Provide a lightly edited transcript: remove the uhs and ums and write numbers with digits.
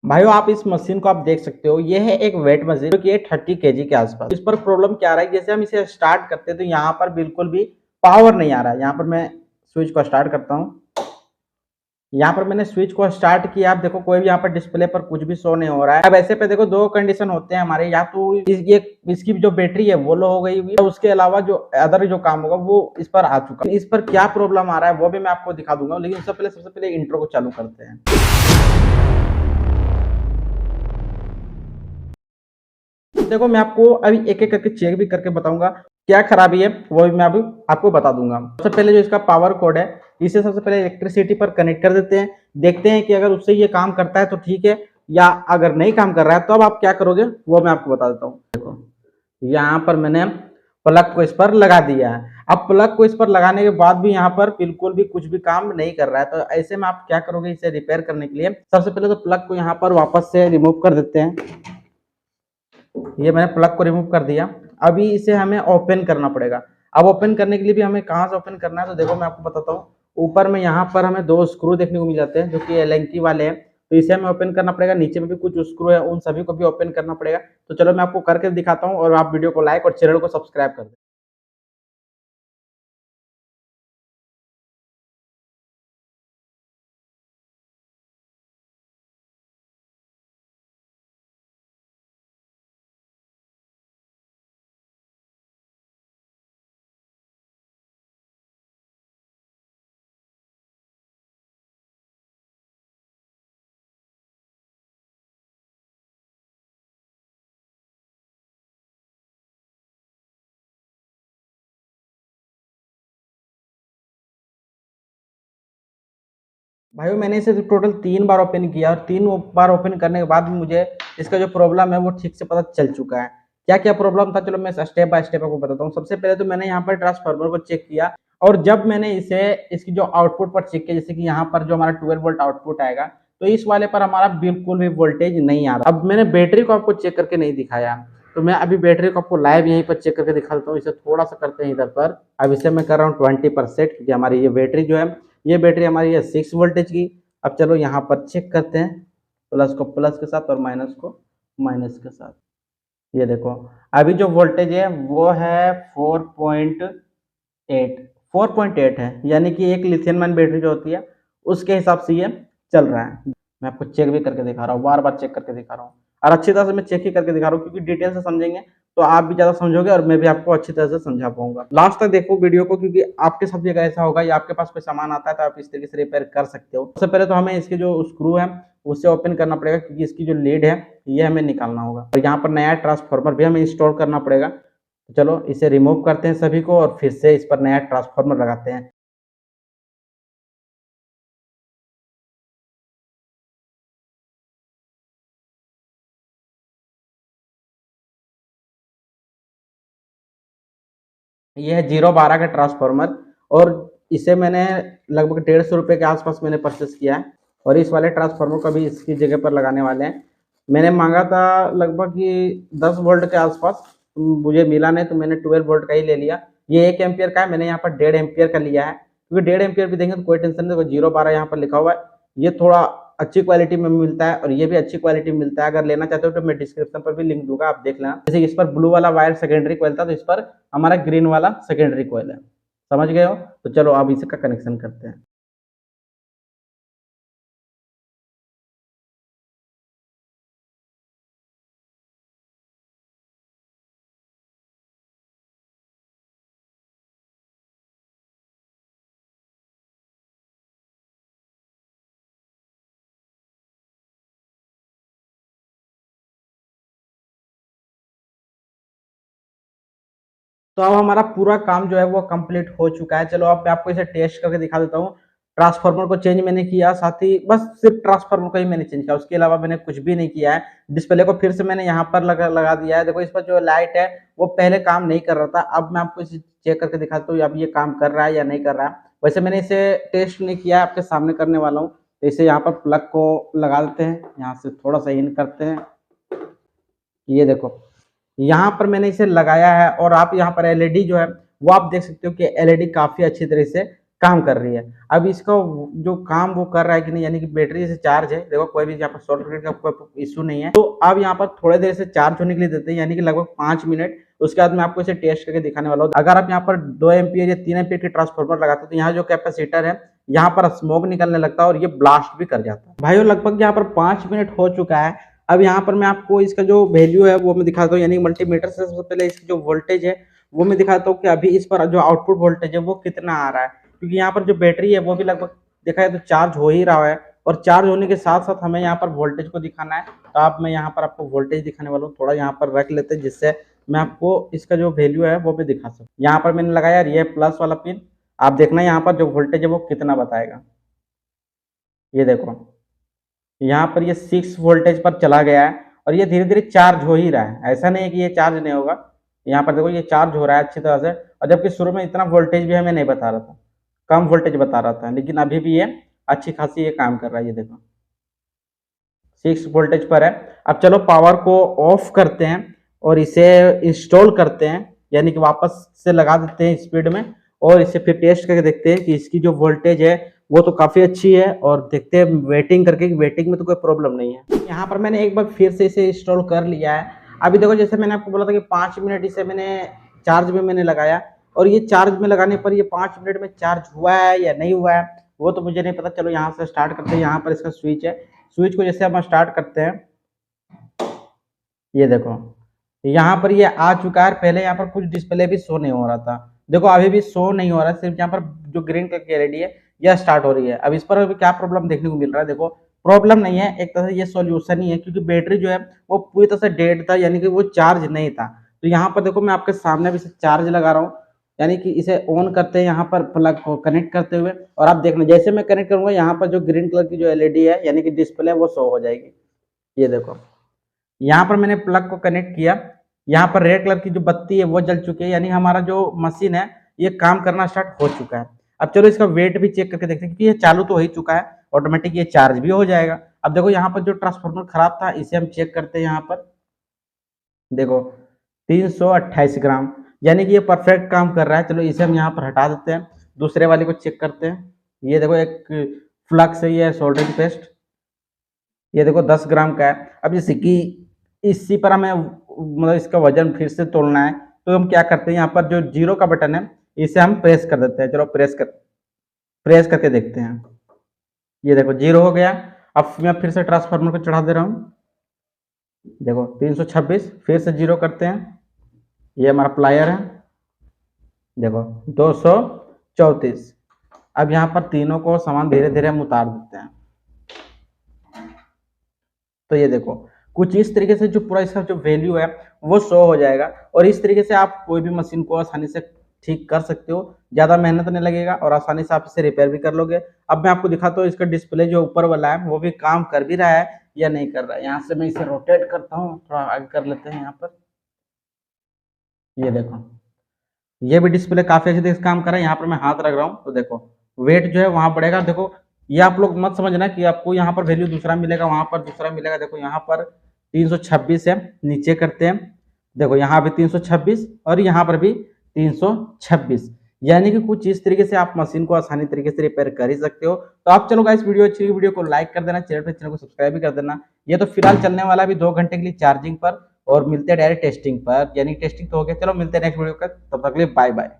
भाइयों आप इस मशीन को आप देख सकते हो, ये है एक वेट मशीन जो कि 30 केजी के आसपास। इस पर प्रॉब्लम क्या आ रहा है, जैसे हम इसे स्टार्ट करते हैं तो यहाँ पर बिल्कुल भी पावर नहीं आ रहा है। यहाँ पर मैं स्विच को स्टार्ट करता हूँ, यहाँ पर मैंने स्विच को स्टार्ट किया। आप देखो कोई भी यहाँ पर डिस्प्ले पर कुछ भी शो नहीं हो रहा है। अब ऐसे पे देखो दो कंडीशन होते हैं हमारे, या तो ये इसकी जो बैटरी है वो लो हो गई हुई है, उसके अलावा जो अदर जो काम होगा वो इस पर आ चुका है। इस पर क्या प्रॉब्लम आ रहा है वो भी मैं आपको दिखा दूंगा, लेकिन सबसे पहले इंट्रो को चालू करते हैं। देखो मैं आपको अभी एक एक करके चेक भी करके बताऊंगा क्या खराबी है, वो भी मैं अभी आपको बता दूंगा। सबसे पहले जो इसका पावर कोड है, इसे सबसे पहले इलेक्ट्रिसिटी पर कनेक्ट कर देते हैं। देखते हैं कि अगर उससे ये काम करता है तो ठीक है, या अगर नहीं काम कर रहा है तो अब आप क्या करोगे वो मैं आपको बता देता हूँ। देखो यहाँ पर मैंने प्लग को इस पर लगा दिया है। अब प्लग को इस पर लगाने के बाद भी यहाँ पर बिल्कुल भी कुछ भी काम नहीं कर रहा है, तो ऐसे में आप क्या करोगे इसे रिपेयर करने के लिए। सबसे पहले तो प्लग को यहाँ पर वापस से रिमूव कर देते हैं। ये मैंने प्लग को रिमूव कर दिया। अभी इसे हमें ओपन करना पड़ेगा। अब ओपन करने के लिए भी हमें कहाँ से ओपन करना है, तो देखो मैं आपको बताता हूँ। ऊपर में यहाँ पर हमें दो स्क्रू देखने को मिल जाते हैं जो कि एलेंकी वाले हैं, तो इसे हमें ओपन करना पड़ेगा। नीचे में भी कुछ स्क्रू है, उन सभी को भी ओपन करना पड़ेगा। तो चलो मैं आपको करके दिखाता हूँ, और आप वीडियो को लाइक और चैनल को सब्सक्राइब कर दें। भाई मैंने इसे टोटल 3 बार ओपन किया, और 3 बार ओपन करने के बाद मुझे इसका जो प्रॉब्लम है वो ठीक से पता चल चुका है। क्या क्या प्रॉब्लम था, चलो मैं स्टेप बाय स्टेप आपको बताता हूँ। सबसे पहले तो मैंने यहाँ पर ट्रांसफार्मर को चेक किया, और जब मैंने इसे इसकी जो आउटपुट पर चेक किया, जैसे कि यहाँ पर जो हमारा 12 वोल्ट आउटपुट आएगा, तो इस वाले पर हमारा बिल्कुल भी वोल्टेज नहीं आ रहा। अब मैंने बैटरी को आपको चेक करके नहीं दिखाया, तो मैं अभी बैटरी को आपको लाइव यहीं पर चेक करके दिखा देता हूँ। इसे थोड़ा सा करते हैं इधर पर। अब इसे मैं कर रहा हूँ 20%, क्योंकि हमारी ये बैटरी जो है, ये बैटरी हमारी है 6 वोल्टेज की। अब चलो यहाँ पर चेक करते हैं, प्लस को प्लस के साथ और माइनस को माइनस के साथ। ये देखो अभी जो वोल्टेज है वो है 4.8, 4.8 है, यानी कि एक लिथियम आयन बैटरी जो होती है उसके हिसाब से ये चल रहा है। मैं आपको चेक भी करके दिखा रहा हूँ, बार बार चेक करके दिखा रहा हूँ, और अच्छी तरह से मैं चेक ही करके दिखा रहा हूँ, क्योंकि डिटेल से समझेंगे तो आप भी ज्यादा समझोगे और मैं भी आपको अच्छी तरह से समझा पाऊंगा। लास्ट तक देखो वीडियो को, क्योंकि आपके साथ भी अगर ऐसा होगा या आपके पास कोई सामान आता है तो आप इस तरीके से रिपेयर कर सकते हो। सबसे पहले तो हमें इसके जो स्क्रू है उससे ओपन करना पड़ेगा, क्योंकि इसकी जो लीड है ये हमें निकालना होगा, और यहाँ पर नया ट्रांसफार्मर भी हमें इंस्टॉल करना पड़ेगा। तो चलो इसे रिमूव करते हैं सभी को, और फिर से इस पर नया ट्रांसफार्मर लगाते हैं। ये है 012 का ट्रांसफार्मर, और इसे मैंने लगभग 150 रुपये के आसपास मैंने परचेस किया है। और इस वाले ट्रांसफार्मर को भी इसकी जगह पर लगाने वाले हैं। मैंने मांगा था लगभग कि 10 वोल्ट के आसपास, मुझे मिला नहीं तो मैंने 12 वोल्ट का ही ले लिया। ये 1 एम्पियर का है, मैंने यहाँ पर 1.5 एम्पियर का लिया है, क्योंकि 1.5 एम्पियर भी देंगे तो कोई टेंशन नहीं। 012 यहाँ पर लिखा हुआ है, ये थोड़ा अच्छी क्वालिटी में मिलता है, और ये भी अच्छी क्वालिटी में मिलता है। अगर लेना चाहते हो तो मैं डिस्क्रिप्शन पर भी लिंक दूंगा, आप देख लेना। जैसे इस पर ब्लू वाला वायर सेकेंडरी कॉइल था, तो इस पर हमारा ग्रीन वाला सेकेंडरी कॉइल है। समझ गए हो? तो चलो अब इसका कनेक्शन करते हैं। तो अब हमारा पूरा काम जो है वो कंप्लीट हो चुका है। चलो अब मैं आपको इसे टेस्ट करके दिखा देता हूँ। ट्रांसफार्मर को चेंज मैंने किया, साथ ही बस सिर्फ ट्रांसफार्मर को ही मैंने चेंज किया, उसके अलावा मैंने कुछ भी नहीं किया है। डिस्प्ले को फिर से मैंने यहाँ पर लगा दिया है। देखो इस पर जो लाइट है वो पहले काम नहीं कर रहा था, अब मैं आपको इसे चेक करके दिखाता हूँ अब ये काम कर रहा है या नहीं कर रहा है। वैसे मैंने इसे टेस्ट नहीं किया है, आपके सामने करने वाला हूँ। तो इसे यहाँ पर प्लग को लगा देते हैं, यहाँ से थोड़ा सा इन करते हैं। ये देखो यहाँ पर मैंने इसे लगाया है, और आप यहाँ पर एलईडी जो है वो आप देख सकते हो कि एलईडी काफी अच्छी तरह से काम कर रही है। अब इसका जो काम वो कर रहा है कि नहीं, यानी कि बैटरी जैसे चार्ज है, देखो कोई भी यहाँ पर शॉर्ट सर्किट का कोई इशू नहीं है। तो अब यहाँ पर थोड़ी देर से चार्ज होने के लिए देते हैं, यानी कि लगभग 5 मिनट। उसके बाद मैं आपको इसे टेस्ट करके दिखाने वाला हूँ। अगर आप यहाँ पर 2 एम्पीयर या 3 एम्पीयर की ट्रांसफार्मर लगाते हो तो यहाँ जो कैपेसिटर है, यहाँ पर स्मोक निकलने लगता है और ये ब्लास्ट भी कर जाता है। भाइयों लगभग यहाँ पर 5 मिनट हो चुका है। अब यहाँ पर मैं आपको इसका जो वैल्यू है वो मैं दिखाता हूँ, यानी मल्टीमीटर से सबसे पहले इसकी जो वोल्टेज है वो मैं दिखाता हूँ कि अभी इस पर जो आउटपुट वोल्टेज है वो कितना आ रहा है। क्योंकि यहाँ पर जो बैटरी है वो भी लगभग देखा है तो चार्ज हो ही रहा है, और चार्ज होने के साथ साथ हमें यहाँ पर वोल्टेज को दिखाना है। तो आप मैं यहाँ पर आपको वोल्टेज दिखाने वाला हूँ, थोड़ा यहाँ पर रख लेते हैं जिससे मैं आपको इसका जो वैल्यू है वो भी दिखा सकूँ। यहाँ पर मैंने लगाया ये प्लस वाला पिन, आप देखना यहाँ पर जो वोल्टेज है वो कितना बताएगा। ये देखो यहाँ पर ये 6 वोल्टेज पर चला गया है और ये धीरे धीरे चार्ज हो ही रहा है, ऐसा नहीं है कि ये चार्ज नहीं होगा। यहाँ पर देखो ये चार्ज हो रहा है अच्छी तरह से, और जबकि शुरू में इतना वोल्टेज भी हमें नहीं बता रहा था, कम वोल्टेज बता रहा था, लेकिन अभी भी ये अच्छी खासी ये काम कर रहा है। ये देखो 6 वोल्टेज पर है। अब चलो पावर को ऑफ करते हैं और इसे इंस्टॉल करते हैं, यानी कि वापस से लगा देते हैं स्पीड में, और इसे फिर टेस्ट करके देखते हैं कि इसकी जो वोल्टेज है वो तो काफ़ी अच्छी है, और देखते हैं वेटिंग करके कि वेटिंग में तो कोई प्रॉब्लम नहीं है। यहाँ पर मैंने एक बार फिर से इसे इंस्टॉल कर लिया है। अभी देखो जैसे मैंने आपको बोला था कि 5 मिनट इसे मैंने चार्ज में मैंने लगाया, और ये चार्ज में लगाने पर ये 5 मिनट में चार्ज हुआ है या नहीं हुआ है वो तो मुझे नहीं पता। चलो यहाँ से स्टार्ट करते हैं। यहाँ पर इसका स्विच है, स्विच को जैसे हम स्टार्ट करते हैं, ये देखो यहाँ पर ये आ चुका है। पहले यहाँ पर कुछ डिस्प्ले भी शो नहीं हो रहा था, देखो अभी भी शो नहीं हो रहा है, सिर्फ यहाँ पर जो ग्रीन कलर की एलईडी है यह स्टार्ट हो रही है। अब इस पर अभी क्या प्रॉब्लम देखने को मिल रहा है, देखो प्रॉब्लम नहीं है, एक तरह से ये सॉल्यूशन ही है, क्योंकि बैटरी जो है वो पूरी तरह से डेड था, यानी कि वो चार्ज नहीं था। तो यहाँ पर देखो मैं आपके सामने भी इसे चार्ज लगा रहा हूँ, यानी कि इसे ऑन करते हैं यहाँ पर प्लग को कनेक्ट करते हुए, और आप देखना जैसे मैं कनेक्ट करूंगा यहाँ पर जो ग्रीन कलर की जो एलईडी है यानी कि डिस्प्ले वो शो हो जाएगी। ये देखो यहाँ पर मैंने प्लग को कनेक्ट किया, यहाँ पर रेड कलर की जो बत्ती है वो जल चुकी है, यानी हमारा जो मशीन है ये काम करना स्टार्ट हो चुका है। अब चलो इसका वेट भी चेक करके देखते हैं, क्योंकि ये चालू तो हो ही चुका है, ऑटोमेटिक ये चार्ज भी हो जाएगा। अब देखो यहाँ पर जो ट्रांसफार्मर खराब था इसे हम चेक करते हैं। यहाँ पर देखो 328 ग्राम, यानी कि ये परफेक्ट काम कर रहा है। चलो इसे हम यहाँ पर हटा देते हैं, दूसरे वाले को चेक करते हैं। ये देखो एक फ्लक्स है, ये सोल्डरिंग पेस्ट, ये देखो 10 ग्राम का है। अब जैसे कि इसी पर हमें मतलब इसका वजन फिर से तोलना है, तो हम क्या करते हैं, यहाँ पर जो जीरो का बटन है इसे हम प्रेस कर देते हैं। चलो प्रेस करके देखते हैं। ये देखो जीरो हो गया। अब मैं फिर से ट्रांसफार्मर को चढ़ा दे रहा हूँ, देखो 326, फिर से जीरो करते हैं। ये हमारा प्लायर है, देखो 234। अब यहाँ पर तीनों को समान धीरे धीरे हम उतार देते हैं। तो ये देखो कुछ इस तरीके से जो पूरा इसका जो वैल्यू है वो शो हो जाएगा, और इस तरीके से आप कोई भी मशीन को आसानी से ठीक कर सकते हो, ज़्यादा मेहनत नहीं लगेगा और आसानी से आप इसे रिपेयर भी कर लोगे। अब मैं आपको दिखाता हूँ इसका डिस्प्ले जो ऊपर वाला है वो भी काम कर भी रहा है या नहीं कर रहा है। यहाँ से मैं इसे रोटेट करता हूँ, थोड़ा आगे कर लेते हैं यहाँ पर। ये देखो ये भी डिस्प्ले काफ़ी अच्छे से काम कर रहा है। यहाँ पर मैं हाथ रख रहा हूँ तो देखो वेट जो है वहाँ बढ़ेगा। देखो ये आप लोग मत समझना कि आपको यहाँ पर वैल्यू दूसरा मिलेगा वहाँ पर दूसरा मिलेगा। देखो यहाँ पर 326 है, नीचे करते हैं, देखो यहाँ भी 326 और यहाँ पर भी 326, यानी कि कुछ इस तरीके से आप मशीन को आसानी तरीके से रिपेयर कर ही सकते हो। तो आप चलो गाइस वीडियो अच्छी वीडियो को लाइक कर देना, चैनल को सब्सक्राइब भी कर देना। ये तो फिलहाल चलने वाला भी 2 घंटे के लिए चार्जिंग पर, और मिलते हैं डायरेक्ट टेस्टिंग पर, यानी टेस्टिंग तो हो गया। चलो मिलते हैं नेक्स्ट वीडियो का, तब तक के लिए बाय बाय।